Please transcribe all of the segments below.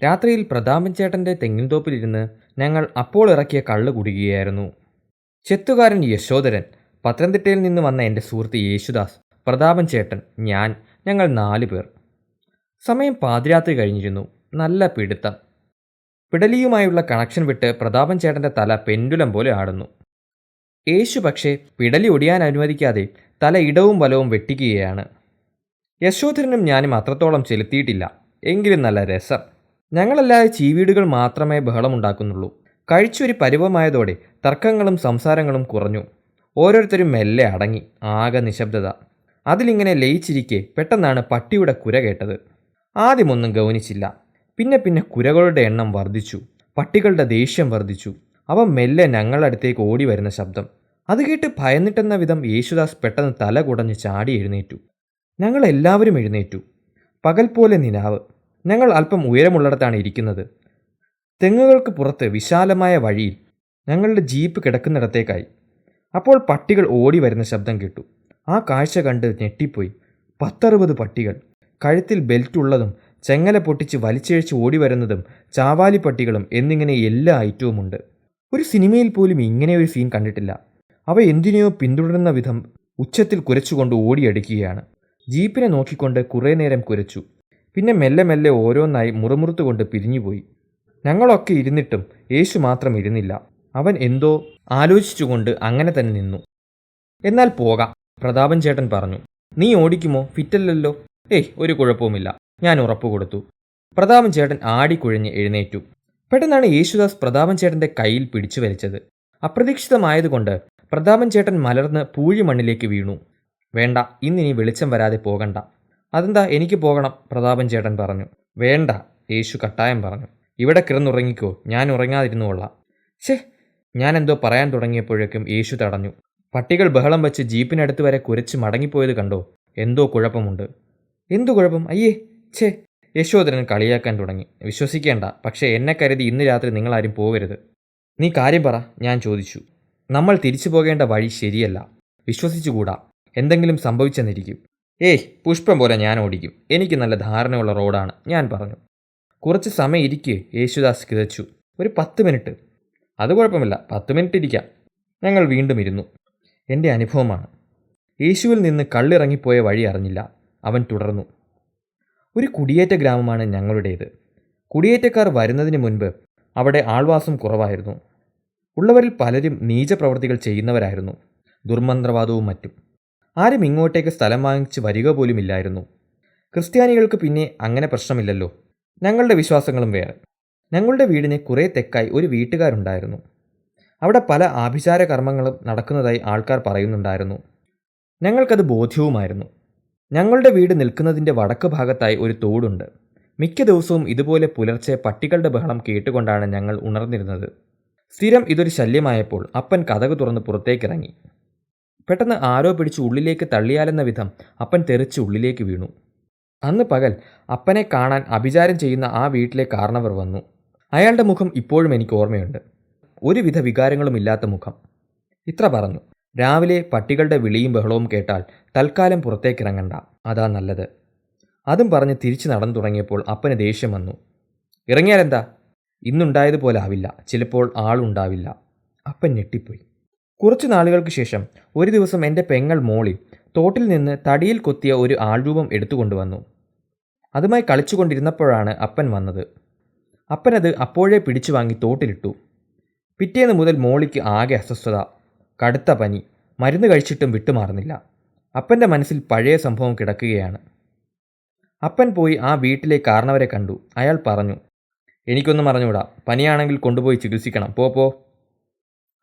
രാത്രിയിൽ പ്രതാപൻ ചേട്ടൻ്റെ തെങ്ങിൻതോപ്പിലിരുന്ന് ഞങ്ങൾ അപ്പോൾ ഇറക്കിയ കള്ള് കുടിക്കുകയായിരുന്നു. ചെത്തുകാരൻ യശോധരൻ, പത്തനംതിട്ടയിൽ നിന്ന് വന്ന എൻ്റെ സുഹൃത്ത് യേശുദാസ്, പ്രതാപൻ ചേട്ടൻ, ഞങ്ങൾ 4 പേർ. സമയം പാതിരാത്രി കഴിഞ്ഞിരുന്നു. നല്ല പിടുത്തം. പിടലിയുമായുള്ള കണക്ഷൻ വിട്ട് പ്രതാപൻ ചേട്ടൻ്റെ തല പെൻഡുലം പോലെ ആടുന്നു. യേശു പക്ഷേ പിടലി ഒടിയാൻ അനുവദിക്കാതെ തല ഇടവും വലവും വെട്ടിക്കുകയാണ്. യശോധരനും ഞാനും അത്രത്തോളം ചെലുത്തിയിട്ടില്ല. എങ്കിലും നല്ല രസം. ഞങ്ങളല്ലാതെ ചീവീടുകൾ മാത്രമേ ബഹളമുണ്ടാക്കുന്നുള്ളൂ. കഴിച്ചൊരു പരുവമായതോടെ തർക്കങ്ങളും സംസാരങ്ങളും കുറഞ്ഞു. ഓരോരുത്തരും മെല്ലെ അടങ്ങി. ആകെ നിശബ്ദത. അതിലിങ്ങനെ ലയിച്ചിരിക്കെ പെട്ടെന്നാണ് പട്ടിയുടെ കുര കേട്ടത്. ആദ്യമൊന്നും ഗൗനിച്ചില്ല. പിന്നെ കുരകളുടെ എണ്ണം വർദ്ധിച്ചു. പട്ടികളുടെ ദേഷ്യം വർദ്ധിച്ചു. അവ മെല്ലെ ഞങ്ങളുടെ അടുത്തേക്ക് ഓടി വരുന്ന ശബ്ദം. അത് കേട്ട് ഭയന്നിട്ടെന്ന വിധം യേശുദാസ് പെട്ടെന്ന് തല കുടഞ്ഞ് ചാടി എഴുന്നേറ്റു. ഞങ്ങളെല്ലാവരും എഴുന്നേറ്റു. പകൽ പോലെ നിലാവ്. ഞങ്ങൾ അല്പം ഉയരമുള്ളിടത്താണ് ഇരിക്കുന്നത്. തെങ്ങുകൾക്ക് പുറത്ത് വിശാലമായ വഴിയിൽ ഞങ്ങളുടെ ജീപ്പ് കിടക്കുന്നിടത്തേക്കായി. അപ്പോൾ പട്ടികൾ ഓടി വരുന്ന ശബ്ദം കേട്ടു. ആ കാഴ്ച കണ്ട് ഞെട്ടിപ്പോയി. 10-60 പട്ടികൾ. കഴുത്തിൽ ബെൽറ്റുള്ളതും ചെങ്ങല പൊട്ടിച്ച് വലിച്ചിഴച്ച് ഓടി വരുന്നതും ചാവാലി പട്ടികളും എന്നിങ്ങനെ എല്ലാ ഐറ്റവുമുണ്ട്. ഒരു സിനിമയിൽ പോലും ഇങ്ങനെ ഒരു സീൻ കണ്ടിട്ടില്ല. അവ എന്തിനെയോ പിന്തുടരുന്ന വിധം ഉച്ചത്തിൽ കുരച്ചുകൊണ്ട് ഓടിയടിക്കുകയാണ്. ജീപ്പിനെ നോക്കിക്കൊണ്ട് കുറേ നേരം കുരച്ചു. പിന്നെ മെല്ലെ മെല്ലെ ഓരോന്നായി മുറുമുറുത്തുകൊണ്ട് പിരിഞ്ഞുപോയി. ഞങ്ങളൊക്കെ ഇരുന്നിട്ടും യേശു മാത്രം ഇരുന്നില്ല. അവൻ എന്തോ ആലോചിച്ചുകൊണ്ട് അങ്ങനെ തന്നെ നിന്നു. എന്നാൽ പോകാം, പ്രതാപൻ ചേട്ടൻ പറഞ്ഞു. നീ ഓടിക്കുമോ? ഫിറ്റല്ലല്ലോ. ഒരു കുഴപ്പവുമില്ല, ഞാൻ ഉറപ്പ് കൊടുത്തു. പ്രതാപൻ ചേട്ടൻ ആടിക്കുഴഞ്ഞ് എഴുന്നേറ്റു. പെട്ടെന്നാണ് യേശുദാസ് പ്രതാപൻ ചേട്ടൻ്റെ കയ്യിൽ പിടിച്ചു വലിച്ചത്. അപ്രതീക്ഷിതമായതുകൊണ്ട് പ്രതാപൻ ചേട്ടൻ മലർന്ന് പൂഴി മണ്ണിലേക്ക് വീണു. വേണ്ട, ഇന്നിനി വെളിച്ചം വരാതെ പോകണ്ട. അതെന്താ, എനിക്ക് പോകണം, പ്രതാപൻ ചേട്ടൻ പറഞ്ഞു. വേണ്ട, യേശു കട്ടായം പറഞ്ഞു. ഇവിടെ കിടന്നുറങ്ങിക്കോ, ഞാൻ ഉറങ്ങാതിരുന്നു കൊള്ളാം. ഞാനെന്തോ പറയാൻ തുടങ്ങിയപ്പോഴേക്കും യേശു തടഞ്ഞു. പട്ടികൾ ബഹളം വച്ച് ജീപ്പിനടുത്ത് വരെ കുരച്ച് മടങ്ങിപ്പോയത് കണ്ടോ? എന്തോ കുഴപ്പമുണ്ട്. എന്തു കുഴപ്പം? അയ്യേ, യശോധരൻ കളിയാക്കാൻ തുടങ്ങി. വിശ്വസിക്കേണ്ട, പക്ഷേ എന്നെ കരുതി ഇന്ന് രാത്രി നിങ്ങളാരും പോകരുത്. നീ കാര്യം പറ, ഞാൻ ചോദിച്ചു. നമ്മൾ തിരിച്ചു പോകേണ്ട വഴി ശരിയല്ല. വിശ്വസിച്ചുകൂടാ, എന്തെങ്കിലും സംഭവിച്ചെന്നിരിക്കും. പുഷ്പം പോലെ ഞാൻ ഓടിക്കും. എനിക്ക് നല്ല ധാരണയുള്ള റോഡാണ്, ഞാൻ പറഞ്ഞു. കുറച്ച് സമയം ഇരിക്കേ, യേശുദാസ് കിതച്ചു. ഒരു 10 മിനിറ്റ്. അത് കുഴപ്പമില്ല, 10 മിനിറ്റ് ഇരിക്കാം. ഞങ്ങൾ വീണ്ടും ഇരുന്നു. എൻ്റെ അനുഭവമാണ്. യേശുവിൽ നിന്ന് കള്ളിറങ്ങിപ്പോയ വഴി അറിഞ്ഞില്ല. അവൻ തുടർന്നു. ഒരു കുടിയേറ്റ ഗ്രാമമാണ് ഞങ്ങളുടേത്. കുടിയേറ്റക്കാർ വരുന്നതിന് മുൻപ് അവിടെ ആൾവാസം കുറവായിരുന്നു. ഉള്ളവരിൽ പലരും നീചപ്രവർത്തികൾ ചെയ്യുന്നവരായിരുന്നു. ദുർമന്ത്രവാദവും മറ്റും. ആരും ഇങ്ങോട്ടേക്ക് സ്ഥലം വാങ്ങിച്ച് വരിക പോലുമില്ലായിരുന്നു. ക്രിസ്ത്യാനികൾക്ക് പിന്നെ അങ്ങനെ പ്രശ്നമില്ലല്ലോ. ഞങ്ങളുടെ വിശ്വാസങ്ങളും വേറെ. ഞങ്ങളുടെ വീടിന് കുറേ തെക്കായി ഒരു വീട്ടുകാരുണ്ടായിരുന്നു. അവിടെ പല ആഭിചാര കർമ്മങ്ങളും നടക്കുന്നതായി ആൾക്കാർ പറയുന്നുണ്ടായിരുന്നു. ഞങ്ങൾക്കത് ബോധ്യവുമായിരുന്നു. ഞങ്ങളുടെ വീട് നിൽക്കുന്നതിൻ്റെ വടക്ക് ഭാഗത്തായി ഒരു തോടുണ്ട്. മിക്ക ദിവസവും ഇതുപോലെ പുലർച്ചെ പട്ടികളുടെ ബഹളം കേട്ടുകൊണ്ടാണ് ഞങ്ങൾ ഉണർന്നിരുന്നത്. സ്ഥിരം ഇതൊരു ശല്യമായപ്പോൾ അപ്പൻ കതക് തുറന്ന് പുറത്തേക്കിറങ്ങി. പെട്ടെന്ന് ആരോ പിടിച്ച് ഉള്ളിലേക്ക് തള്ളിയാലെന്ന വിധം അപ്പൻ തെറിച്ച് ഉള്ളിലേക്ക് വീണു. അന്ന് പകൽ അപ്പനെ കാണാൻ അഭിചാരം ചെയ്യുന്ന ആ വീട്ടിലെ കാരണവർ വന്നു. അയാളുടെ മുഖം ഇപ്പോഴും എനിക്ക് ഓർമ്മയുണ്ട്. ഒരുവിധ വികാരങ്ങളുമില്ലാത്ത മുഖം. ഇത്ര പറഞ്ഞു: രാവിലെ പട്ടികളുടെ വിളിയും ബഹളവും കേട്ടാൽ തൽക്കാലം പുറത്തേക്കിറങ്ങണ്ട, അതാ നല്ലത്. അതും പറഞ്ഞ് തിരിച്ചു നടന്നു തുടങ്ങിയപ്പോൾ അപ്പന് ദേഷ്യം വന്നു. ഇറങ്ങിയാലെന്താ? ഇന്നുണ്ടായതുപോലെ ആവില്ല, ചിലപ്പോൾ ആളുണ്ടാവില്ല. അപ്പൻ ഞെട്ടിപ്പോയി. കുറച്ചു നാളുകൾക്ക് ശേഷം ഒരു ദിവസം എൻ്റെ പെങ്ങൾ മോളി തോട്ടിൽ നിന്ന് തടിയിൽ കൊത്തിയ ഒരു ആൾരൂപം എടുത്തുകൊണ്ടുവന്നു. അതുമായി കളിച്ചുകൊണ്ടിരുന്നപ്പോഴാണ് അപ്പൻ വന്നത്. അപ്പനത് അപ്പോഴേ പിടിച്ചു വാങ്ങി തോട്ടിലിട്ടു. പിറ്റേന്ന് മുതൽ മോളിക്ക് ആകെ അസ്വസ്ഥത, കടുത്ത പനി. മരുന്ന് കഴിച്ചിട്ടും വിട്ടുമാറുന്നില്ല. അപ്പൻ്റെ മനസ്സിൽ പഴയ സംഭവം കിടക്കുകയാണ്. അപ്പൻ പോയി ആ വീട്ടിലെ കാരണവരെ കണ്ടു. അയാൾ പറഞ്ഞു: എനിക്കൊന്നും അറിഞ്ഞൂടാ, പനിയാണെങ്കിൽ കൊണ്ടുപോയി ചികിത്സിക്കണം, പോ.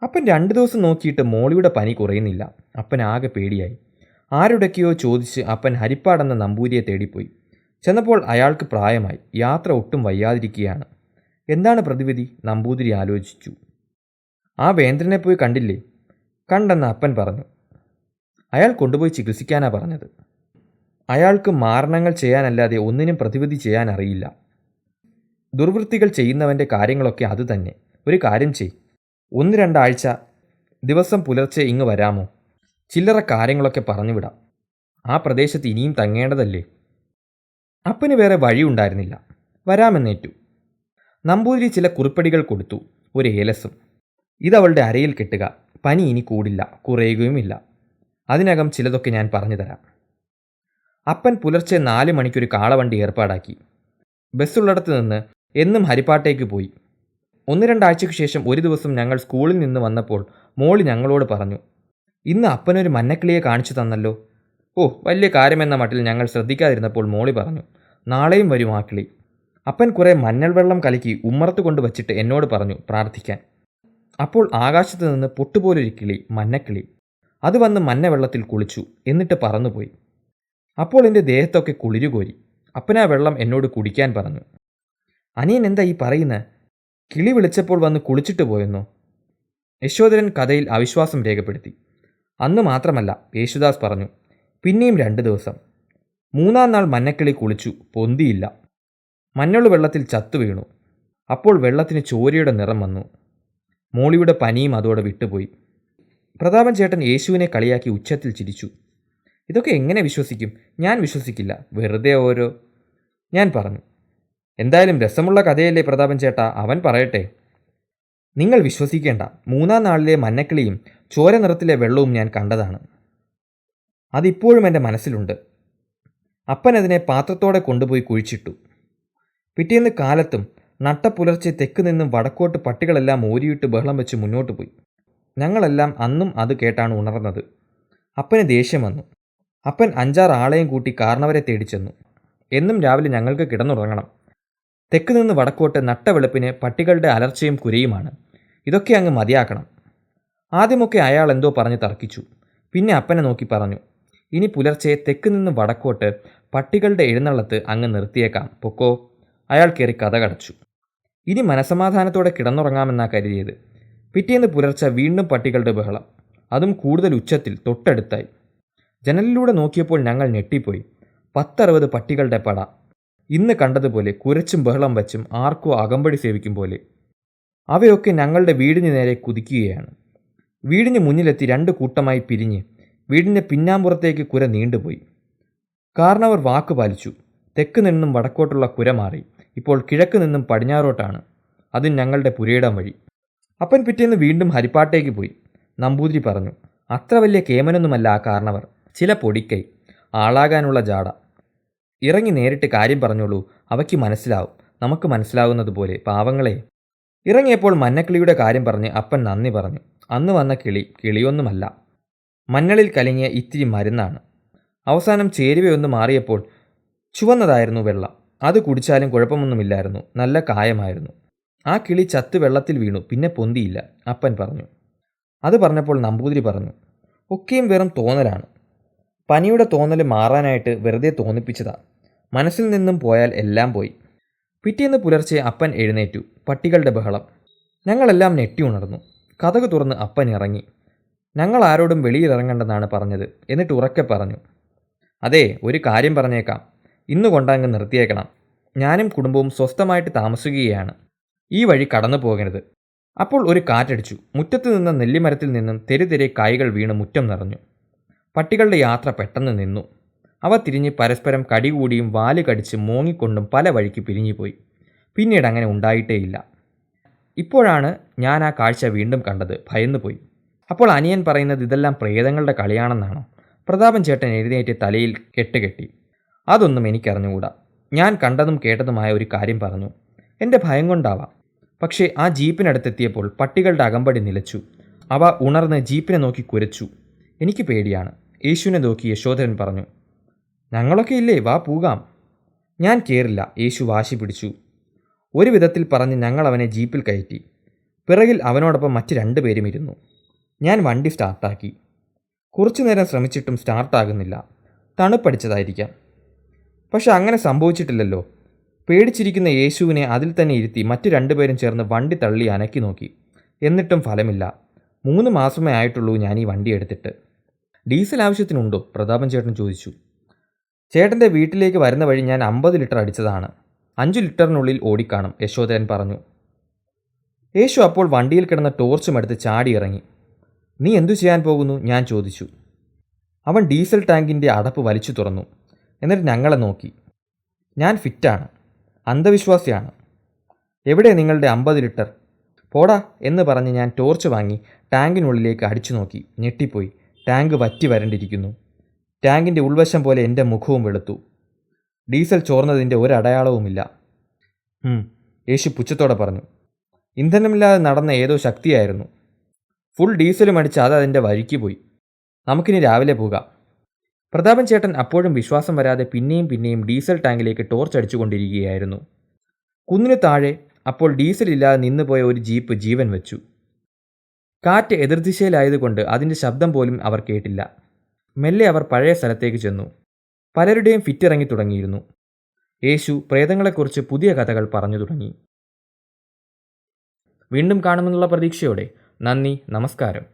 അപ്പൻ 2 ദിവസം നോക്കിയിട്ട് മോളിയുടെ പനി കുറയുന്നില്ല. അപ്പൻ ആകെ പേടിയായി. ആരുടെയൊക്കെയോ ചോദിച്ച് അപ്പൻ ഹരിപ്പാടെന്ന നമ്പൂരിയെ തേടിപ്പോയി. ചെന്നപ്പോൾ അയാൾക്ക് പ്രായമായി, യാത്ര ഒട്ടും വയ്യാതിരിക്കുകയാണ്. എന്താണ് പ്രതിവിധി? നമ്പൂതിരി ആലോചിച്ചു. ആ വേന്ദ്രനെ പോയി കണ്ടില്ലേ? കണ്ടെന്ന് അപ്പൻ പറഞ്ഞു. അയാൾ കൊണ്ടുപോയി ചികിത്സിക്കാനാ പറഞ്ഞത്. അയാൾക്ക് മാരണങ്ങൾ ചെയ്യാനല്ലാതെ ഒന്നിനും പ്രതിവിധി ചെയ്യാൻ അറിയില്ല. ദുർവൃത്തികൾ ചെയ്യുന്നവൻ്റെ കാര്യങ്ങളൊക്കെ അതുതന്നെ. ഒരു കാര്യം ചെയ്, 1-2 ആഴ്ച ദിവസം പുലർച്ചെ ഇങ്ങ് വരാമോ? ചില്ലറ കാര്യങ്ങളൊക്കെ പറഞ്ഞുവിടാം. ആ പ്രദേശത്ത് ഇനിയും തങ്ങേണ്ടതല്ലേ. അപ്പന് വേറെ വഴിയുണ്ടായിരുന്നില്ല. വരാമെന്നേറ്റു. നമ്പൂതിരി ചില കുറിപ്പടികൾ കൊടുത്തു, ഒരു ഏലസും. ഇതവളുടെ അരയിൽ കെട്ടുക, പനി ഇനി കൂടില്ല, കുറയുകയുമില്ല. അതിനകം ചിലതൊക്കെ ഞാൻ പറഞ്ഞു തരാം. അപ്പൻ പുലർച്ചെ 4 മണിക്കൊരു കാളവണ്ടി ഏർപ്പാടാക്കി. ബസ്സുള്ളിടത്ത് നിന്ന് എന്നും ഹരിപ്പാട്ടേക്ക് പോയി. 1-2 ആഴ്ചയ്ക്ക് ശേഷം ഒരു ദിവസം ഞങ്ങൾ സ്കൂളിൽ നിന്ന് വന്നപ്പോൾ മോളി ഞങ്ങളോട് പറഞ്ഞു, ഇന്ന് അപ്പനൊരു മന്നക്കിളിയെ കാണിച്ചു തന്നല്ലോ. ഓ, വലിയ കാര്യമെന്ന മട്ടിൽ ഞങ്ങൾ ശ്രദ്ധിക്കാതിരുന്നപ്പോൾ മോളി പറഞ്ഞു, നാളെയും വരും ആ കിളി. അപ്പൻ കുറേ മഞ്ഞൾ വെള്ളം കലക്കി ഉമ്മറത്ത് കൊണ്ട് വച്ചിട്ട് എന്നോട് പറഞ്ഞു പ്രാർത്ഥിക്കാൻ. അപ്പോൾ ആകാശത്ത് നിന്ന് പൊട്ടുപോലൊരു കിളി, മന്നക്കിളി. അത് വന്ന് മഞ്ഞ വെള്ളത്തിൽ കുളിച്ചു, എന്നിട്ട് പറന്നുപോയി. അപ്പോൾ എൻ്റെ ദേഹത്തൊക്കെ കുളിരുകോരി. അപ്പനാ വെള്ളം എന്നോട് കുടിക്കാൻ പറഞ്ഞു. അനിയൻ എന്താ ഈ പറയുന്നത്? കിളി വിളിച്ചപ്പോൾ വന്ന് കുളിച്ചിട്ട് പോയെന്നോ? യശോധരൻ കഥയിൽ അവിശ്വാസം രേഖപ്പെടുത്തി. അന്ന് മാത്രമല്ല, യേശുദാസ് പറഞ്ഞു, പിന്നെയും 2 ദിവസം. 3-ാം നാൾ മന്നക്കിളി കുളിച്ചു, പൊന്തിയില്ല. മഞ്ഞള് വെള്ളത്തിൽ ചത്തു വീണു. അപ്പോൾ വെള്ളത്തിന് ചോരയുടെ നിറം വന്നു. മോളിയുടെ പനിയും അതോടെ വിട്ടുപോയി. പ്രതാപൻ ചേട്ടൻ യേശുവിനെ കളിയാക്കി ഉച്ചത്തിൽ ചിരിച്ചു. ഇതൊക്കെ എങ്ങനെ വിശ്വസിക്കും? ഞാൻ വിശ്വസിക്കില്ല, വെറുതെ ഓരോ. ഞാൻ പറഞ്ഞു, എന്തായാലും രസമുള്ള കഥയല്ലേ പ്രതാപൻ ചേട്ടാ, അവൻ പറയട്ടെ. നിങ്ങൾ വിശ്വസിക്കേണ്ട. 3-ാം നാളിലെ മന്നക്കിളിയും ചോര നിറത്തിലെ വെള്ളവും ഞാൻ കണ്ടതാണ്. അതിപ്പോഴും എൻ്റെ മനസ്സിലുണ്ട്. അപ്പൻ അതിനെ പാത്രത്തോടെ കൊണ്ടുപോയി കുഴിച്ചിട്ടു. പിറ്റേന്ന് കാലത്തും നട്ടപ്പുലർച്ചെ തെക്ക് നിന്നും വടക്കോട്ട് പട്ടികളെല്ലാം ഓരിയിട്ട് ബഹളം വെച്ച് മുന്നോട്ട് പോയി. ഞങ്ങളെല്ലാം അന്നും അത് കേട്ടാണ് ഉണർന്നത്. അപ്പന് ദേഷ്യം വന്നു. അപ്പൻ 5-6 ആളെയും കൂട്ടി കാരണവരെ തേടിച്ചെന്നു. എന്നും രാവിലെ ഞങ്ങൾക്ക് കിടന്നുറങ്ങണം. തെക്ക് നിന്ന് വടക്കോട്ട് നട്ട വെളുപ്പിന് പട്ടികളുടെ അലർച്ചയും കുരയുമാണ്. ഇതൊക്കെ അങ്ങ് മതിയാക്കണം. ആദ്യമൊക്കെ അയാൾ എന്തോ പറഞ്ഞ് തർക്കിച്ചു. പിന്നെ അപ്പനെ നോക്കി പറഞ്ഞു, ഇനി പുലർച്ചെ തെക്ക് നിന്ന് വടക്കോട്ട് പട്ടികളുടെ എഴുന്നള്ളത്ത് അങ്ങ് നിർത്തിയേക്കാം, പൊക്കോ. അയാൾ കയറി കഥ കടച്ചു. ഇനി മനസമാധാനത്തോടെ കിടന്നുറങ്ങാമെന്നാ കരുതിയത്. പിറ്റേന്ന് പുലർച്ചെ വീണ്ടും പട്ടികളുടെ ബഹളം, അതും കൂടുതൽ ഉച്ചത്തിൽ, തൊട്ടടുത്തായി. ജനലിലൂടെ നോക്കിയപ്പോൾ ഞങ്ങൾ ഞെട്ടിപ്പോയി. 10-60 പട്ടികളുടെ പട. ഇന്ന് കണ്ടതുപോലെ കുരച്ചും ബഹളം വച്ചും ആർക്കോ അകമ്പടി സേവിക്കും പോലെ. അവയൊക്കെ ഞങ്ങളുടെ വീടിന് നേരെ കുതിക്കുകയാണ്. വീടിന് മുന്നിലെത്തി 2 കൂട്ടമായി പിരിഞ്ഞ് വീടിൻ്റെ പിന്നാമ്പുറത്തേക്ക് കുര നീണ്ടുപോയി. കാരണവർ വാക്ക് പാലിച്ചു. തെക്ക് നിന്നും വടക്കോട്ടുള്ള കുര മാറി. ഇപ്പോൾ കിഴക്ക് നിന്നും പടിഞ്ഞാറോട്ടാണ്. അതും ഞങ്ങളുടെ പുരയിടം വഴി. അപ്പൻ പിറ്റേന്ന് വീണ്ടും ഹരിപ്പാട്ടേക്ക് പോയി. നമ്പൂതിരി പറഞ്ഞു, അത്ര വലിയ കേമനൊന്നുമല്ല ആ കാരണവർ. ചില പൊടിക്കൈ, ആളാകാനുള്ള ജാട. ഇറങ്ങി നേരിട്ട് കാര്യം പറഞ്ഞോളൂ, അവയ്ക്ക് മനസ്സിലാവും, നമുക്ക് മനസ്സിലാവുന്നത് പോലെ, പാവങ്ങളെ. ഇറങ്ങിയപ്പോൾ മന്നക്കിളിയുടെ കാര്യം പറഞ്ഞ് അപ്പൻ നന്ദി പറഞ്ഞു. അന്ന് വന്ന കിളിയൊന്നുമല്ല, മഞ്ഞളിൽ കലങ്ങിയ ഇത്തിരി മരുന്നാണ്. അവസാനം ചേരുവയൊന്ന് മാറിയപ്പോൾ ചുവന്നതായിരുന്നു വെള്ളം. അത് കുടിച്ചാലും കുഴപ്പമൊന്നുമില്ലായിരുന്നു, നല്ല കായമായിരുന്നു. ആ കിളി ചത്ത് വെള്ളത്തിൽ വീണു, പിന്നെ പൊന്തിയില്ല, അപ്പൻ പറഞ്ഞു. അത് പറഞ്ഞപ്പോൾ നമ്പൂതിരി പറഞ്ഞു, ഒക്കെയും വെറും തോന്നലാണ്. പനിയുടെ തോന്നൽ മാറാനായിട്ട് വെറുതെ തോന്നിപ്പിച്ചതാ. മനസ്സിൽ നിന്നും പോയാൽ എല്ലാം പോയി. പിറ്റേന്ന് പുലർച്ചെ അപ്പൻ എഴുന്നേറ്റു. പട്ടികളുടെ ബഹളം. ഞങ്ങളെല്ലാം ഞെട്ടി ഉണർന്നു. കതക് തുറന്ന് അപ്പൻ ഇറങ്ങി. ഞങ്ങൾ ആരോടും വെളിയിലിറങ്ങണ്ടെന്നാണ് പറഞ്ഞത്. എന്നിട്ട് ഉറക്കെ പറഞ്ഞു, അതെ, ഒരു കാര്യം പറഞ്ഞേക്കാം, ഇന്ന് കൊണ്ടങ്ങ് നിർത്തിയേക്കണം. ഞാനും കുടുംബവും സ്വസ്ഥമായിട്ട് താമസിക്കുകയാണ്. ഈ വഴി കടന്നു പോകരുത്. അപ്പോൾ ഒരു കാറ്റടിച്ചു. മുറ്റത്ത് നിന്ന നെല്ലിമരത്തിൽ നിന്നും തെരുതെരെ കായ്കൾ വീണ് മുറ്റം നിറഞ്ഞു. പട്ടികളുടെ യാത്ര പെട്ടെന്ന് നിന്നു. അവ തിരിഞ്ഞ് പരസ്പരം കടികൂടിയും വാല് കടിച്ച് മോങ്ങിക്കൊണ്ടും പല വഴിക്ക് പിരിഞ്ഞുപോയി. പിന്നീട് അങ്ങനെ ഉണ്ടായിട്ടേയില്ല. ഇപ്പോഴാണ് ഞാൻ ആ കാഴ്ച വീണ്ടും കണ്ടത്. ഭയന്നുപോയി. അപ്പോൾ അനിയൻ പറയുന്നത് ഇതെല്ലാം പ്രേതങ്ങളുടെ കളിയാണെന്നാണോ? പ്രതാപൻ ചേട്ടൻ എഴുന്നേറ്റ് തലയിൽ കെട്ടുകെട്ടി. അതൊന്നും എനിക്കറിഞ്ഞുകൂടാ. ഞാൻ കണ്ടതും കേട്ടതുമായ ഒരു കാര്യം പറഞ്ഞു. എൻ്റെ ഭയം കൊണ്ടാവാം. പക്ഷേ ആ ജീപ്പിനടുത്തെത്തിയപ്പോൾ പട്ടികളുടെ അകമ്പടി നിലച്ചു. അവ ഉണർന്ന് ജീപ്പിനെ നോക്കി കുരച്ചു. എനിക്ക് പേടിയാണ്. യേശുവിനെ നോക്കി യശോധരൻ പറഞ്ഞു, ഞങ്ങളൊക്കെ ഇല്ലേ, വാ പോകാം. ഞാൻ കയറില്ല, യേശു വാശി പിടിച്ചു. ഒരു വിധത്തിൽ പറഞ്ഞ് ഞങ്ങൾ അവനെ ജീപ്പിൽ കയറ്റി. പിറകിൽ അവനോടൊപ്പം മറ്റ് 2 പേരും ഇരുന്നു. ഞാൻ വണ്ടി സ്റ്റാർട്ടാക്കി. കുറച്ചു നേരം ശ്രമിച്ചിട്ടും സ്റ്റാർട്ടാകുന്നില്ല. തണുപ്പടിച്ചതായിരിക്കാം. പക്ഷെ അങ്ങനെ സംഭവിച്ചിട്ടില്ലല്ലോ. പേടിച്ചിരിക്കുന്ന യേശുവിനെ അതിൽ തന്നെ ഇരുത്തി മറ്റ് 2 പേരും ചേർന്ന് വണ്ടി തള്ളി അനക്കി നോക്കി. എന്നിട്ടും ഫലമില്ല. 3 മാസമേ ആയിട്ടുള്ളൂ ഞാൻ ഈ വണ്ടി എടുത്തിട്ട്. ഡീസൽ ആവശ്യത്തിനുണ്ടോ? പ്രതാപൻ ചേട്ടൻ ചോദിച്ചു. ചേട്ടൻ്റെ വീട്ടിലേക്ക് വരുന്ന വഴി ഞാൻ 50 ലിറ്റർ അടിച്ചതാണ്. 5 ലിറ്ററിനുള്ളിൽ ഓടിക്കാണും, യശോധരൻ പറഞ്ഞു. യേശു അപ്പോൾ വണ്ടിയിൽ കിടന്ന ടോർച്ചും എടുത്ത് ചാടി ഇറങ്ങി. നീ എന്തു ചെയ്യാൻ പോകുന്നു? ഞാൻ ചോദിച്ചു. അവൻ ഡീസൽ ടാങ്കിൻ്റെ അടപ്പ് വലിച്ചു തുറന്നു. എന്നിട്ട് ഞങ്ങളെ നോക്കി. ഞാൻ ഫിറ്റാണ്, അന്ധവിശ്വാസിയാണ്. എവിടെ നിങ്ങളുടെ 50 ലിറ്റർ? പോടാ എന്ന് പറഞ്ഞ് ഞാൻ ടോർച്ച് വാങ്ങി ടാങ്കിനുള്ളിലേക്ക് അടിച്ചു നോക്കി. ഞെട്ടിപ്പോയി. ടാങ്ക് വറ്റി വരണ്ടിരിക്കുന്നു. ടാങ്കിൻ്റെ ഉൾവശം പോലെ എൻ്റെ മുഖവും വെളുത്തു. ഡീസൽ ചോർന്നതിൻ്റെ ഒരടയാളവുമില്ല. യേശു പുച്ഛത്തോടെ പറഞ്ഞു. ഇന്ധനമില്ലാതെ നടന്ന ഏതോ ശക്തിയായിരുന്നു. ഫുൾ ഡീസലും അടിച്ച് അത് അതിൻ്റെ വഴിക്ക് പോയി. നമുക്കിനി രാവിലെ പോകാം. പ്രതാപൻ ചേട്ടൻ അപ്പോഴും വിശ്വാസം വരാതെ പിന്നെയും പിന്നെയും ഡീസൽ ടാങ്കിലേക്ക് ടോർച്ച് അടിച്ചുകൊണ്ടിരിക്കുകയായിരുന്നു. കുന്നിന് താഴെ അപ്പോൾ ഡീസൽ ഇല്ലാതെ നിന്നുപോയ ഒരു ജീപ്പ് ജീവൻ വെച്ചു. കാറ്റ് എതിർദിശയിലായതുകൊണ്ട് അതിൻ്റെ ശബ്ദം പോലും അവർ കേട്ടില്ല. മെല്ലെ അവർ പഴയ സ്ഥലത്തേക്ക് ചെന്നു. പലരുടെയും ഫിറ്റിറങ്ങി തുടങ്ങിയിരുന്നു. യേശു പ്രേതങ്ങളെക്കുറിച്ച് പുതിയ കഥകൾ പറഞ്ഞു തുടങ്ങി. വീണ്ടും കാണുമെന്നുള്ള പ്രതീക്ഷയോടെ നന്ദി, നമസ്കാരം.